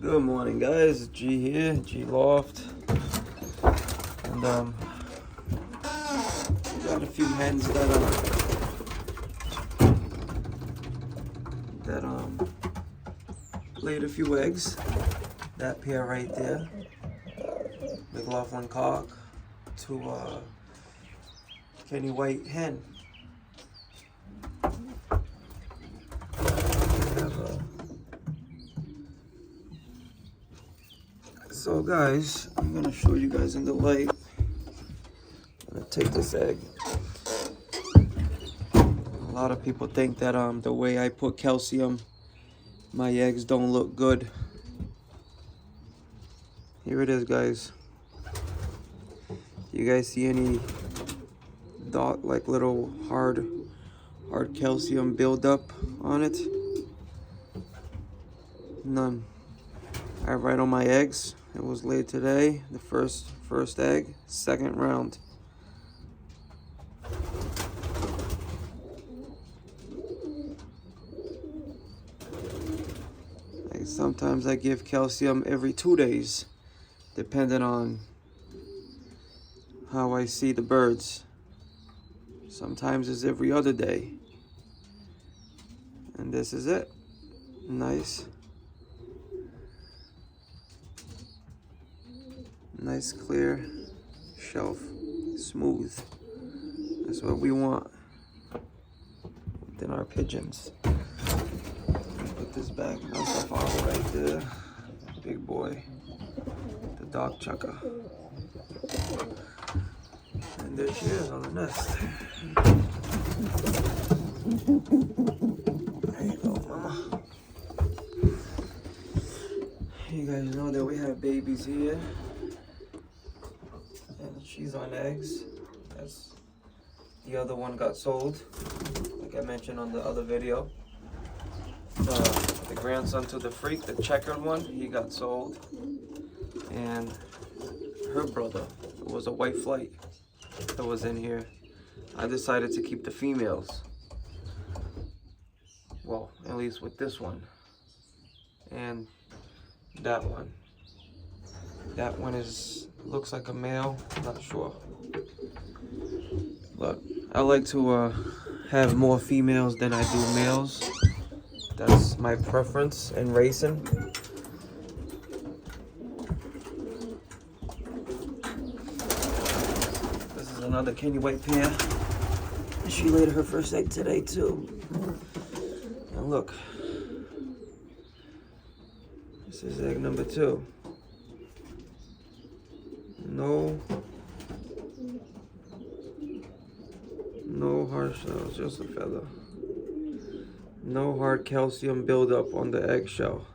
Good morning, guys. G here, G Loft, and got a few hens that laid a few eggs. That pair right there, McLaughlin cock to Kenny White hen. So guys, I'm gonna show you guys in the light. I'm gonna take this egg. A lot of people think that the way I put calcium, my eggs don't look good. Here it is, guys. You guys see any dot, like little hard calcium buildup on it? None. I write on my eggs. It was laid today, the first egg, second round. Sometimes I give calcium every 2 days, depending on how I see the birds. Sometimes it's every other day. And this is it. Nice. Nice clear shelf, smooth. That's what we want within our pigeons. Put this back, that's the father right there, big boy, the dog chucker. And there she is on the nest. There you go, mama. You guys know that we have babies here. She's on eggs. That's the other one got sold, like I mentioned on the other video. The grandson to the freak, the checkered one, he got sold. And her brother, it was a white flight that was in here. I decided to keep the females. Well, at least with this one. And that one. That one looks like a male, not sure. But I like to have more females than I do males. That's my preference in racing. This is another Kenny White pair. She laid her first egg today too. And look, this is egg number 2. No hard shells, just a feather. No hard calcium buildup on the eggshell.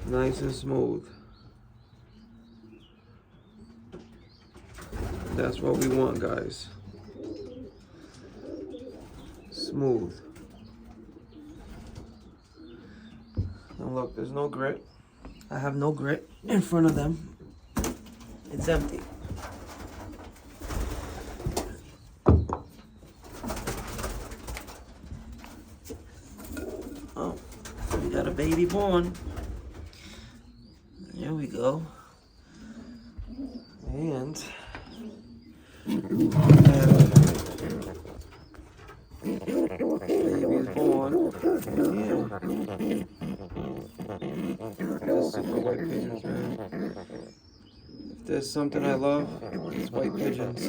Nice and smooth. That's what we want, guys. Smooth. And look, there's no grit. I have no grit in front of them. It's empty. Oh, we got a baby born. There we go. And baby is born. Yeah. That's super white pigeons, man. There's something I love, it's white pigeons.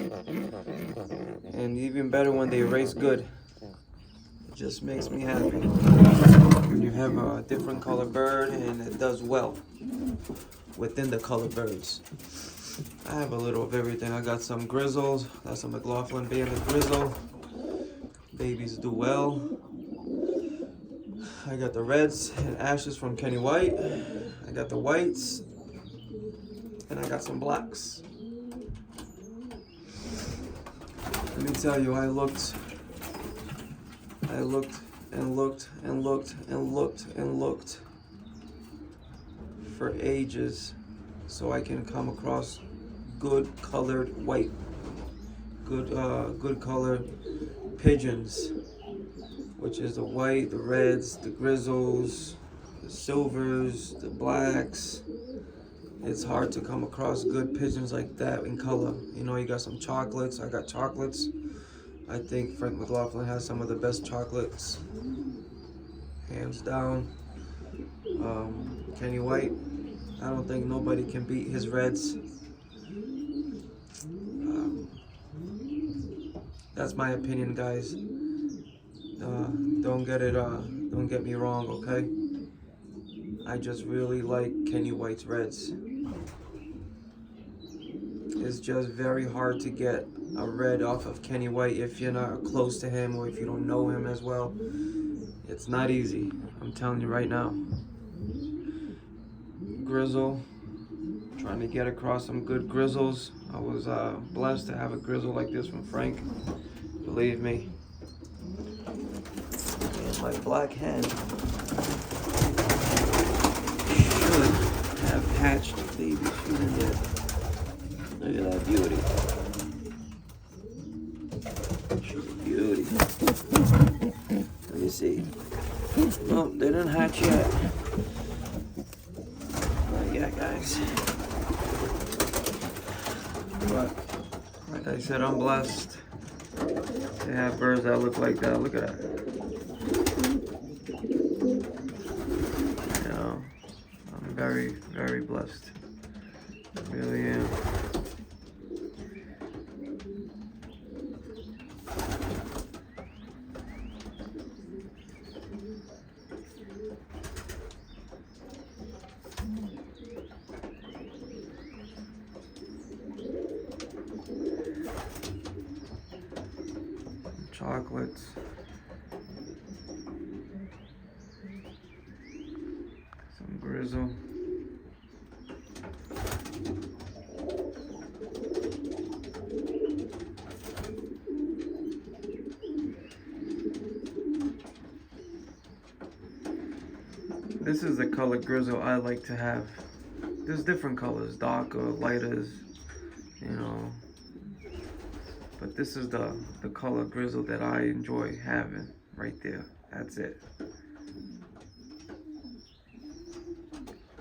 And even better when they race good. It just makes me happy. When you have a different color bird and it does well within the color birds. I have a little of everything. I got some grizzles, that's a McLaughlin banded grizzle. Babies do well. I got the reds and ashes from Kenny White. I got the whites. And I got some blacks. Let me tell you, I looked and looked and looked and looked and looked for ages so I can come across good colored white, good colored pigeons, which is the white, the reds, the grizzles, the the silvers, the blacks. It's hard to come across good pigeons like that in color. You know, you got some chocolates. I got chocolates. I think Frank McLaughlin has some of the best chocolates, hands down. Kenny White, I don't think nobody can beat his reds. That's my opinion, guys. Don't get me wrong, okay? I just really like Kenny White's reds. It's just very hard to get a red off of Kenny White if you're not close to him or if you don't know him as well. It's not easy, I'm telling you right now. Grizzle, trying to get across some good grizzles. I was blessed to have a grizzle like this from Frank, believe me. And my black hen should have hatched baby. She did. Look at that beauty. She's a beauty. Let me see. Oh, they didn't hatch yet. Not yet, guys. But like I said, I'm blessed to have birds that look like that. Look at that. You know, I'm very, very blessed. I really am. Chocolates. Some grizzle. This is the color grizzle I like to have. There's different colors, darker, lighters, you know. But this is the color grizzle that I enjoy having right there. That's it.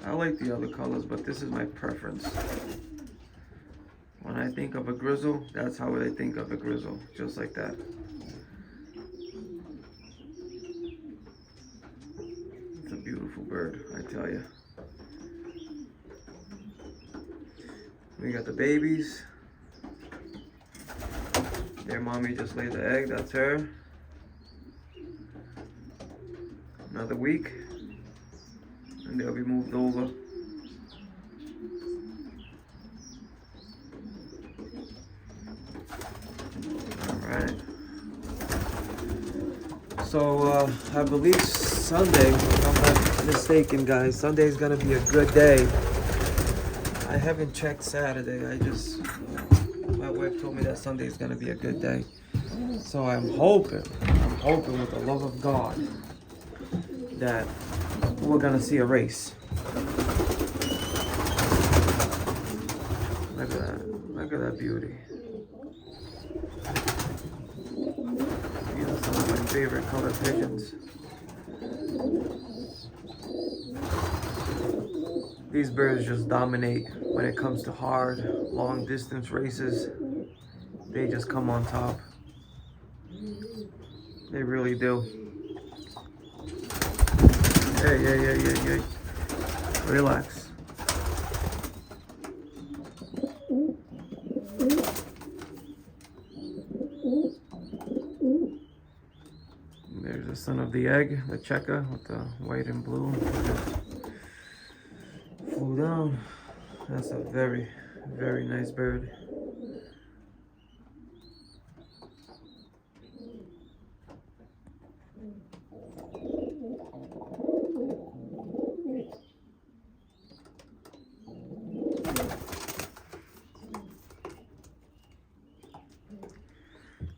I like the other colors, but this is my preference. When I think of a grizzle, that's how I think of a grizzle, just like that. It's a beautiful bird, I tell you. We got the babies. Their mommy just laid the egg, that's her. Another week, and they'll be moved over. Alright. So, I believe Sunday, if I'm not mistaken, guys, Sunday is going to be a good day. I haven't checked Saturday, my wife told me that Sunday is going to be a good day. So I'm hoping with the love of God that we're going to see a race. Look at that beauty. These are some of my favorite color pigeons. These birds just dominate when it comes to hard, long distance races. They just come on top. They really do. Hey. Relax. There's the son of the egg, the checker with the white and blue. Flew down. That's a very, very nice bird.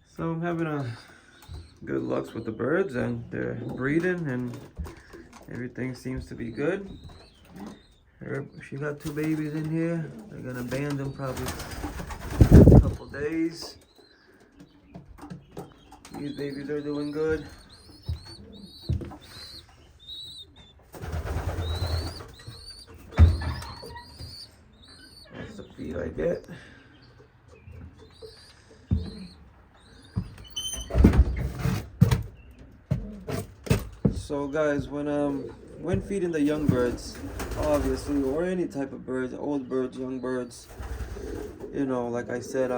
So I'm having a good lucks with the birds, and they're breeding and everything seems to be good. She got 2 babies in here. They're gonna band them probably a couple days. These babies are doing good. see I get. So guys, when feeding the young birds, obviously, or any type of birds, old birds, young birds, you know, like I said,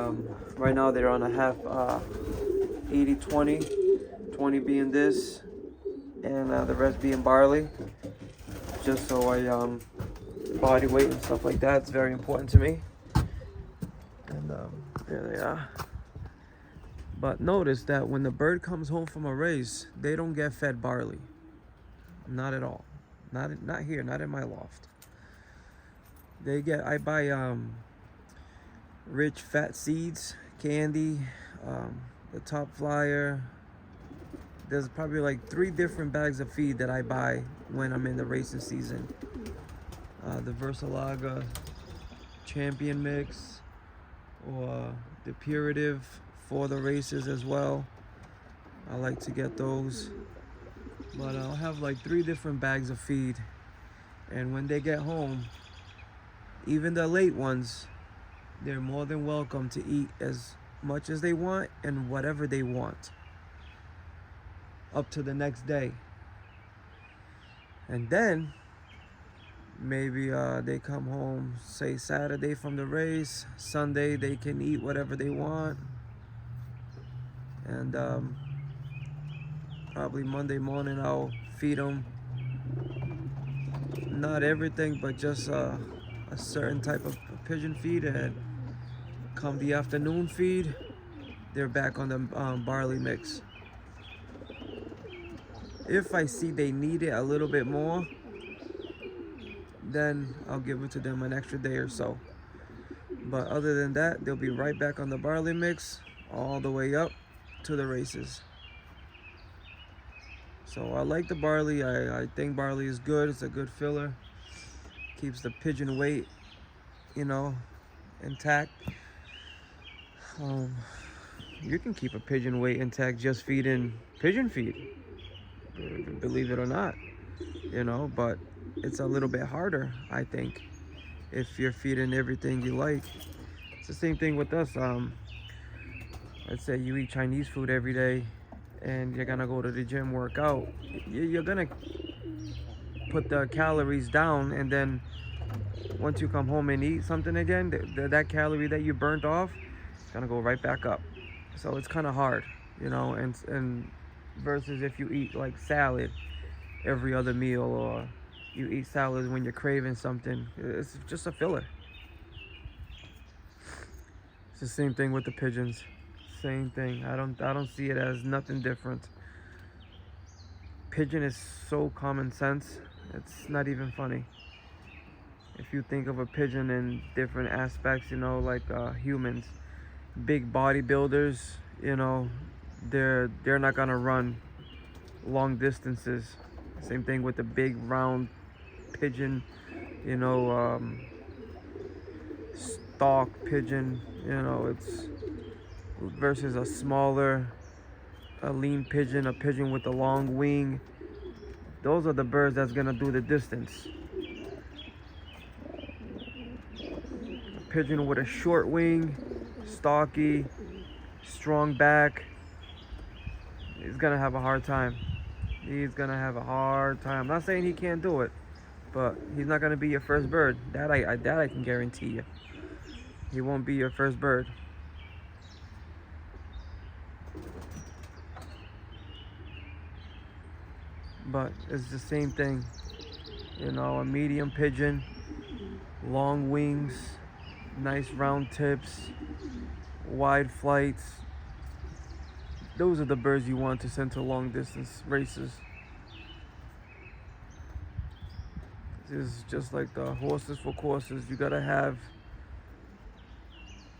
right now they're on a half 80-20, 20 being this, and the rest being barley. Just so body weight and stuff like that, it's very important to me. And there they are. But notice that when the bird comes home from a race, they don't get fed barley. Not at all. Not here, not in my loft. I buy rich fat seeds, candy, the top flyer. There's probably like 3 different bags of feed that I buy when I'm in the racing season. The Versalaga Champion Mix, or the Purative for the races as well. I like to get those. But I'll have like 3 different bags of feed. And when they get home, even the late ones, they're more than welcome to eat as much as they want and whatever they want up to the next day. And then maybe they come home, say Saturday from the race, Sunday they can eat whatever they want, and probably Monday morning I'll feed them, not everything, but just a certain type of pigeon feed, and come the afternoon feed, they're back on the barley mix. If I see they need it a little bit more, then I'll give it to them an extra day or so. But other than that, they'll be right back on the barley mix all the way up to the races. So I like the barley. I think barley is good. It's a good filler. Keeps the pigeon weight, you know, intact. You can keep a pigeon weight intact just feeding pigeon feed, believe it or not, you know, but it's a little bit harder, I think, if you're feeding everything you like. It's the same thing with us. Let's say you eat Chinese food every day and you're gonna go to the gym, work out. You're gonna put the calories down, and then once you come home and eat something again, that calorie that you burnt off is gonna go right back up. So it's kind of hard, you know, and versus if you eat like salad every other meal, or you eat salad when you're craving something, it's just a filler. It's the same thing with the pigeons. Same thing. I don't see it as nothing different. Pigeon is so common sense, it's not even funny. If you think of a pigeon in different aspects, you know, like humans, big bodybuilders, you know, they're not gonna run long distances. Same thing with the big round pigeon, you know, stalk pigeon, you know, it's versus a smaller, a lean pigeon, a pigeon with a long wing. Those are the birds that's gonna do the distance. A pigeon with a short wing, stocky, strong back, he's gonna have a hard time. He's gonna have a hard time. I'm not saying he can't do it, but he's not gonna be your first bird. That I can guarantee you. He won't be your first bird. But it's the same thing, you know, a medium pigeon, long wings, nice round tips, wide flights. Those are the birds you want to send to long distance races. This is just like the horses for courses. You gotta have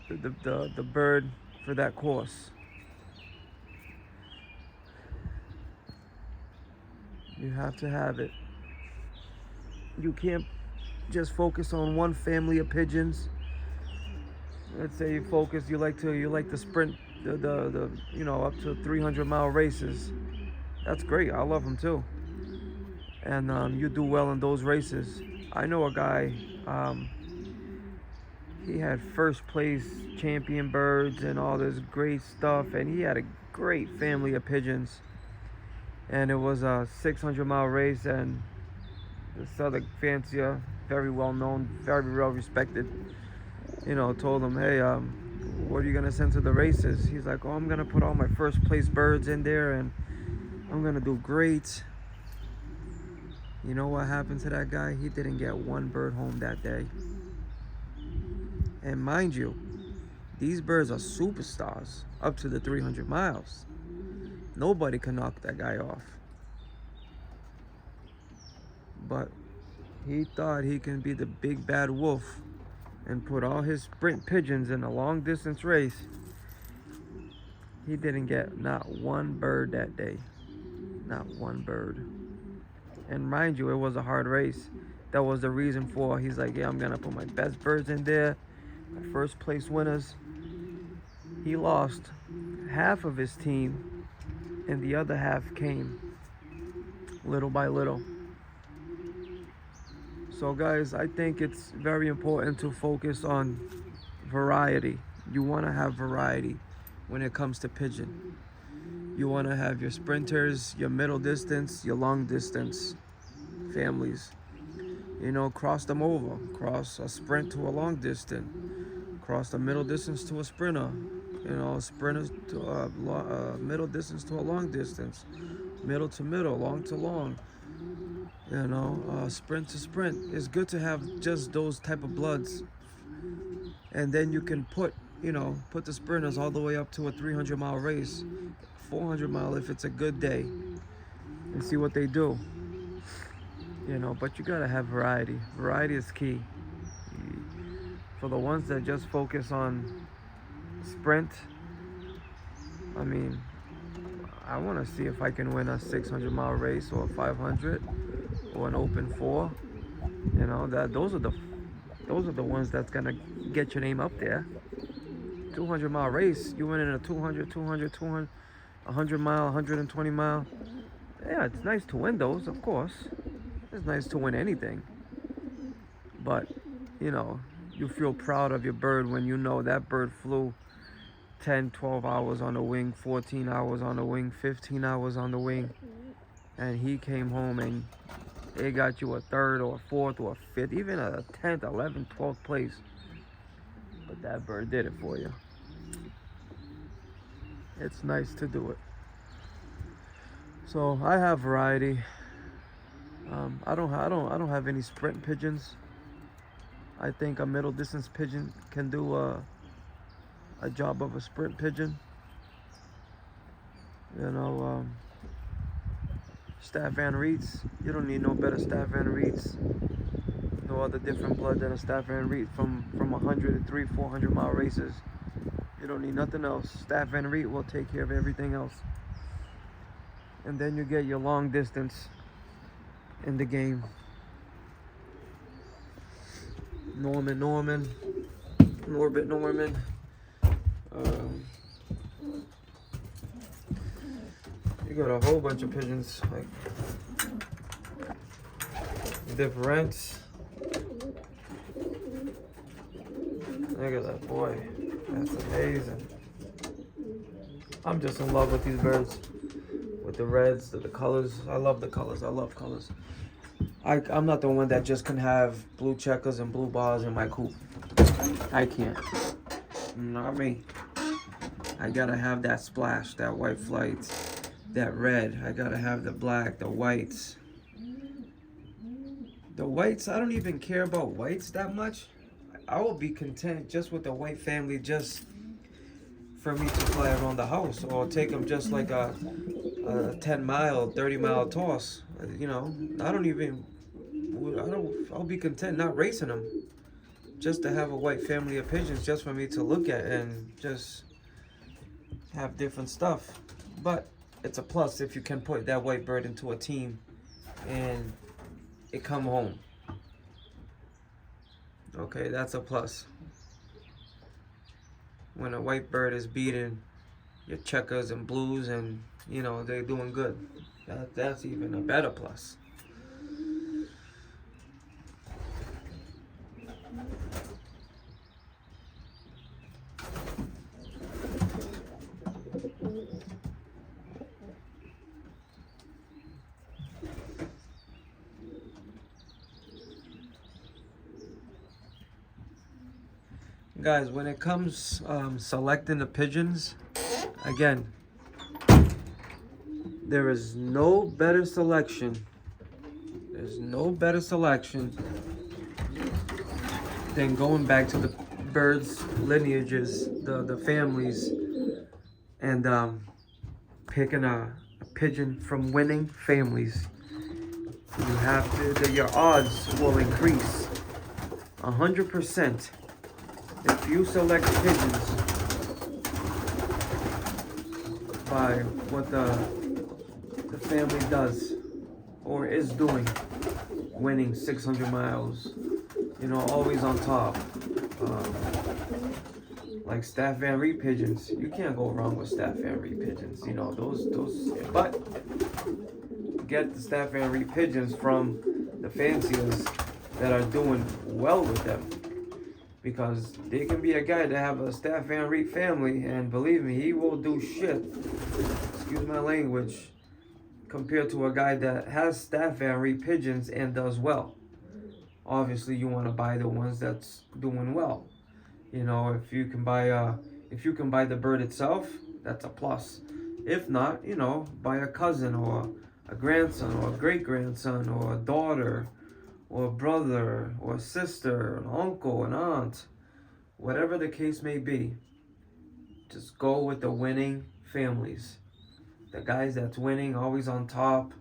the bird for that course. You have to have it. You can't just focus on one family of pigeons. Let's say you like to sprint the you know, up to 300-mile races. That's great. I love them too. And you do well in those races. I know a guy, he had first place champion birds and all this great stuff, and he had a great family of pigeons. And it was a 600-mile race, and this other fancier, very well known, very well respected, told him, hey, what are you gonna send to the races? He's like, oh, I'm gonna put all my first place birds in there, and I'm gonna do great. You know what happened to that guy? He didn't get one bird home that day. And mind you, these birds are superstars up to the 300 miles. Nobody can knock that guy off. But he thought he can be the big bad wolf and put all his sprint pigeons in a long distance race. He didn't get not one bird that day. Not one bird. And mind you, it was a hard race. That was the reason for, he's like, yeah, I'm gonna put my best birds in there, my first place winners. He lost half of his team, and the other half came little by little. So guys, I think it's very important to focus on variety. You want to have variety when it comes to pigeon. You want to have your sprinters, your middle distance, your long distance families. Cross them over. Cross a sprint to a long distance. Cross the middle distance to a sprinter. Sprinters to a middle distance to a long distance. Middle to middle, long to long. Sprint to sprint. It's good to have just those type of bloods. And then you can put the sprinters all the way up to a 300-mile race, 400-mile if it's a good day, and see what they do. But you gotta have variety. Variety is key. For the ones that just focus on sprint, I want to see if I can win a 600-mile race or a 500 or an open 4. Those are the ones that's gonna get your name up there. 200-mile race, you win in a 200, 100-mile, 120-mile. Yeah, it's nice to win those, of course. It's nice to win anything. But, you feel proud of your bird when you know that bird flew 10, 12 hours on the wing, 14 hours on the wing, 15 hours on the wing, and he came home and it got you a 3rd or a 4th or a 5th, even a 10th, 11th, 12th place. But that bird did it for you. It's nice to do it. So I have variety. I don't have any sprint pigeons. I think a middle distance pigeon can do a job of a sprint pigeon. Staff Van Reeds. You don't need no better Staff Van Reeds. No other different blood than a Staff Van Reed from 100 to 400-mile races. You don't need nothing else. Staff Van Reed will take care of everything else. And then you get your long distance in the game. Norman, Norbit Norman. You got a whole bunch of pigeons, like different. Look at that, boy. That's amazing. I'm just in love with these birds. With the reds, the colors. I love the colors. I love colors. I'm not the one that just can have blue checkers and blue bars in my coop. I can't. Not me. I gotta have that splash, that white flights, that red. I gotta have the black, the whites. The whites, I don't even care about whites that much. I will be content just with the white family, just for me to fly around the house, or take them just like a 10-mile, 30-mile toss. I'll be content not racing them, just to have a white family of pigeons, just for me to look at and just have different stuff. But it's a plus if you can put that white bird into a team and it come home. Okay, that's a plus. When a white bird is beating your checkers and blues and they're doing good, that's even a better plus. Guys, when it comes selecting the pigeons, again, there is no better selection. There's no better selection than going back to the birds' lineages, the families, and picking a pigeon from winning families. You have to, your odds will increase 100% if you select pigeons by what the family does or is doing, winning 600 miles, you know, always on top. Like Staff Van Reed pigeons, you can't go wrong with Staff Van Reed pigeons. You know, those, but get the Staff Van Reed pigeons from the fanciers that are doing well with them. Because there can be a guy that have a Staff Van Reed family, and believe me, he will do shit, excuse my language, compared to a guy that has Staff Van Reed pigeons and does well. Obviously, you want to buy the ones that's doing well. You know, if you can buy the bird itself, that's a plus. If not, you know, buy a cousin or a grandson or a great grandson or a daughter or a brother or a sister, an uncle, an aunt, whatever the case may be. Just go with the winning families. The guys that's winning, always on top,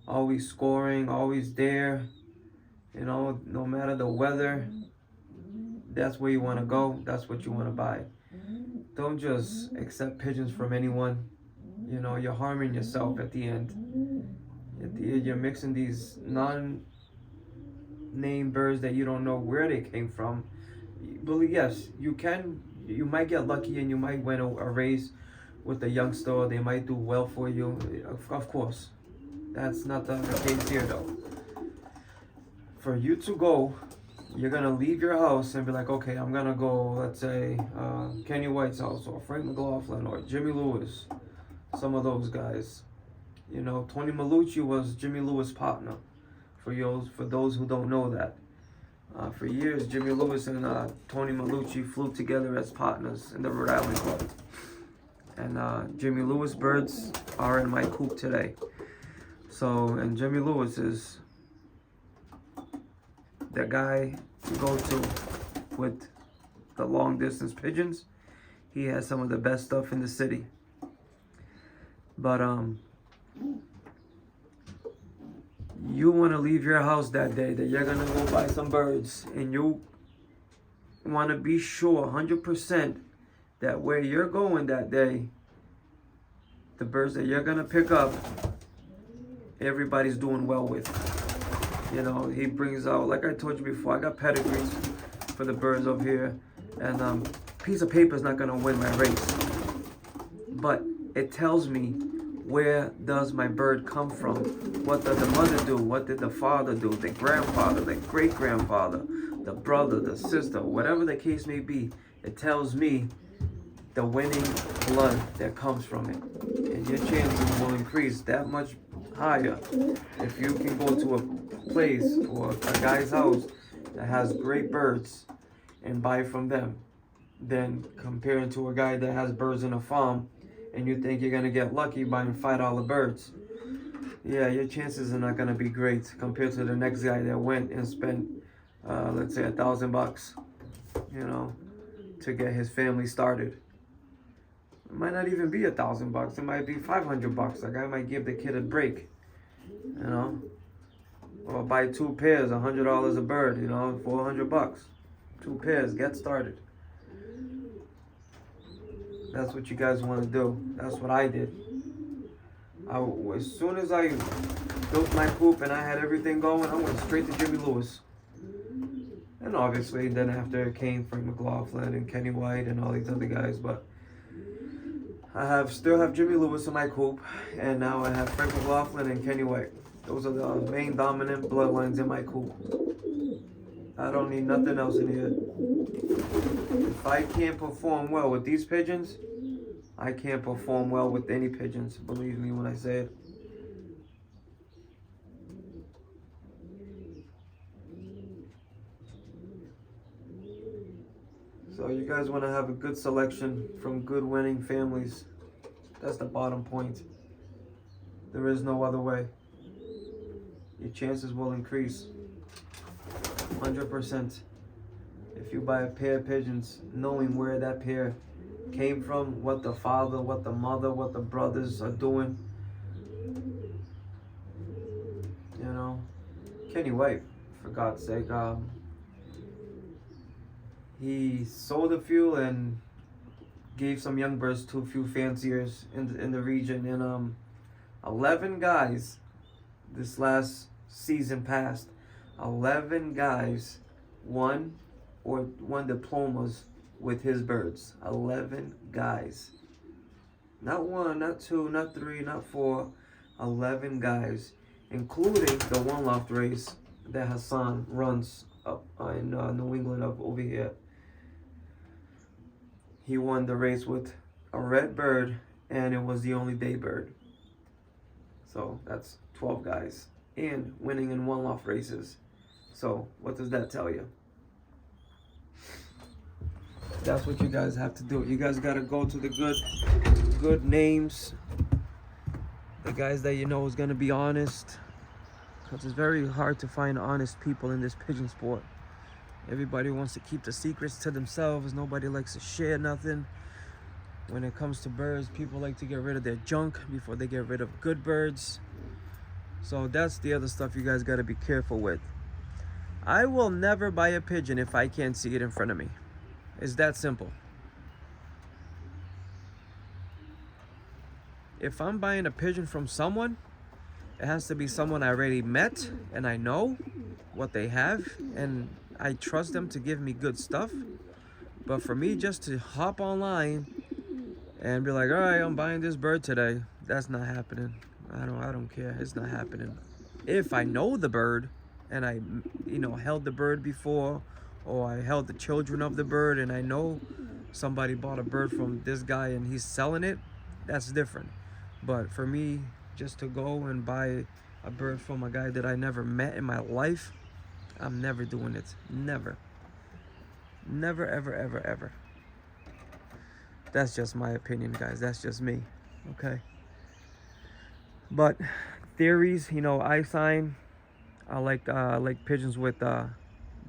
always scoring, always there. You know, no matter the weather, that's where you want to go. That's what you want to buy. Don't just accept pigeons from anyone. You know, you're harming yourself at the end. At the end, you're mixing these non-name birds that you don't know where they came from. But yes, you might get lucky and you might win a race with a youngster. Or they might do well for you. Of course. That's not the case here though. For you to go, you're gonna leave your house and be like, okay, I'm gonna go, let's say, Kenny White's house or Frank McLaughlin or Jimmy Lewis, some of those guys. You know, Tony Malucci was Jimmy Lewis' partner. For those who don't know that, for years Jimmy Lewis and Tony Malucci flew together as partners in the Rhode Island Club. And Jimmy Lewis birds are in my coop today. So, and Jimmy Lewis is the guy to go to with the long distance pigeons. He has some of the best stuff in the city. But you want to leave your house that day that you're gonna go buy some birds, and you want to be sure 100% that where you're going that day, the birds that you're gonna pick up, everybody's doing well with. You know, he brings out, like I told you before, I got pedigrees for the birds over here. And piece of paper is not going to win my race. But it tells me, where does my bird come from? What does the mother do? What did the father do? The grandfather, the great-grandfather, the brother, the sister, whatever the case may be. It tells me the winning blood that comes from it. And your chances will increase that much higher if you can go to a place or a guy's house that has great birds and buy from them, than comparing to a guy that has birds in a farm and you think you're gonna get lucky buying $5 birds. Yeah, your chances are not gonna be great compared to the next guy that went and spent let's say $1,000, you know, to get his family started. It might not even be $1,000. It might be $500. That guy might give the kid a break, you know, or buy 2 pairs, $100 a bird, you know, $400. 2 pairs, get started. That's what you guys want to do. That's what I did. As soon as I built my coop and I had everything going, I went straight to Jimmy Lewis. And obviously, then after it came Frank McLaughlin and Kenny White and all these other guys, but I still have Jimmy Lewis in my coop, and now I have Frank McLaughlin and Kenny White. Those are the main dominant bloodlines in my coop. I don't need nothing else in here. If I can't perform well with these pigeons, I can't perform well with any pigeons. Believe me when I say it. So you guys want to have a good selection from good winning families. That's the bottom point. There is no other way. Your chances will increase 100% if you buy a pair of pigeons, knowing where that pair came from, what the father, what the mother, what the brothers are doing. You know, Kenny White, for God's sake, he sold a few and gave some young birds to a few fanciers in the region, and 11 guys this last season past, 11 guys won diplomas with his birds. 11 guys. Not one, not two, not three, not four. 11 guys, including the one loft race that Hassan runs up in New England, up over here. He won the race with a red bird, and it was the only day bird. So that's 12 guys and winning in one loft races. So what does that tell you? That's what you guys have to do. You guys got to go to the good names, the guys that you know is going to be honest, because it's very hard to find honest people in this pigeon sport. Everybody wants to keep the secrets to themselves. Nobody likes to share nothing. When it comes to birds, people like to get rid of their junk before they get rid of good birds. So that's the other stuff you guys got to be careful with. I will never buy a pigeon if I can't see it in front of me. It's that simple. If I'm buying a pigeon from someone, it has to be someone I already met and I know what they have and I trust them to give me good stuff. But for me just to hop online and be like, all right, I'm buying this bird today, that's not happening. I don't care. It's not happening. If I know the bird and I, held the bird before, or I held the children of the bird and I know somebody bought a bird from this guy and he's selling it, that's different. But for me, just to go and buy a bird from a guy that I never met in my life, I'm never doing it. Never. Never, ever, ever, ever. That's just my opinion, guys. That's just me. Okay? But theories, eye sign. I like pigeons with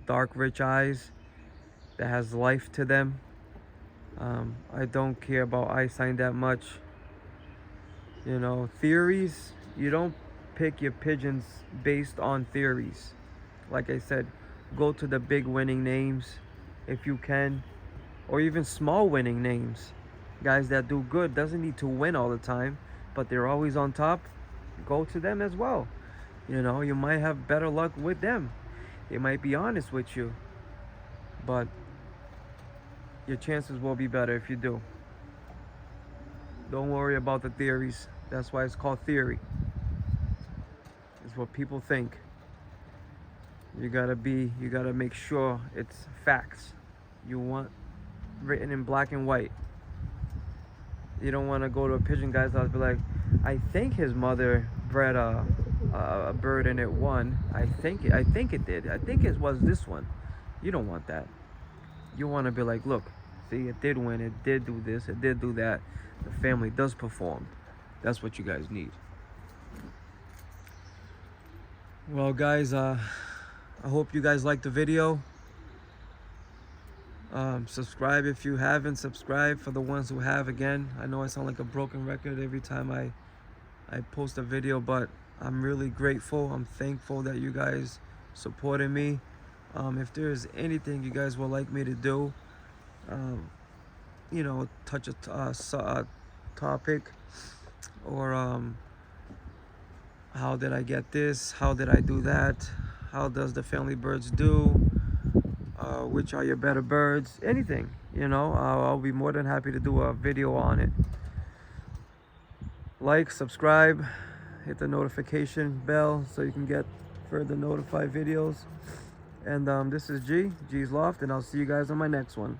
dark, rich eyes that has life to them. I don't care about eye sign that much. Theories, you don't pick your pigeons based on theories. Like I said, go to the big winning names if you can, or even small winning names. Guys that do good, doesn't need to win all the time, but they're always on top. Go to them as well. You might have better luck with them. They might be honest with you, but your chances will be better if you do. Don't worry about the theories. That's why it's called theory. It's what people think. You gotta make sure it's facts. You want written in black and white. You don't want to go to a pigeon guy's house and be like, I think his mother bred a bird and it won. I think it did. I think it was this one. You don't want that. You want to be like, look, see, it did win. It did do this. It did do that. The family does perform. That's what you guys need. Well, guys, I hope you guys liked the video. Subscribe if you haven't. Subscribe for the ones who have. Again, I know I sound like a broken record every time I post a video, but I'm really grateful. I'm thankful that you guys supported me. If there's anything you guys would like me to do, touch a topic, or how did I get this? How did I do that? How does the family birds do? Which are your better birds? Anything, I'll be more than happy to do a video on it. Like, subscribe, hit the notification bell so you can get further notified videos. And this is G's Loft, and I'll see you guys on my next one.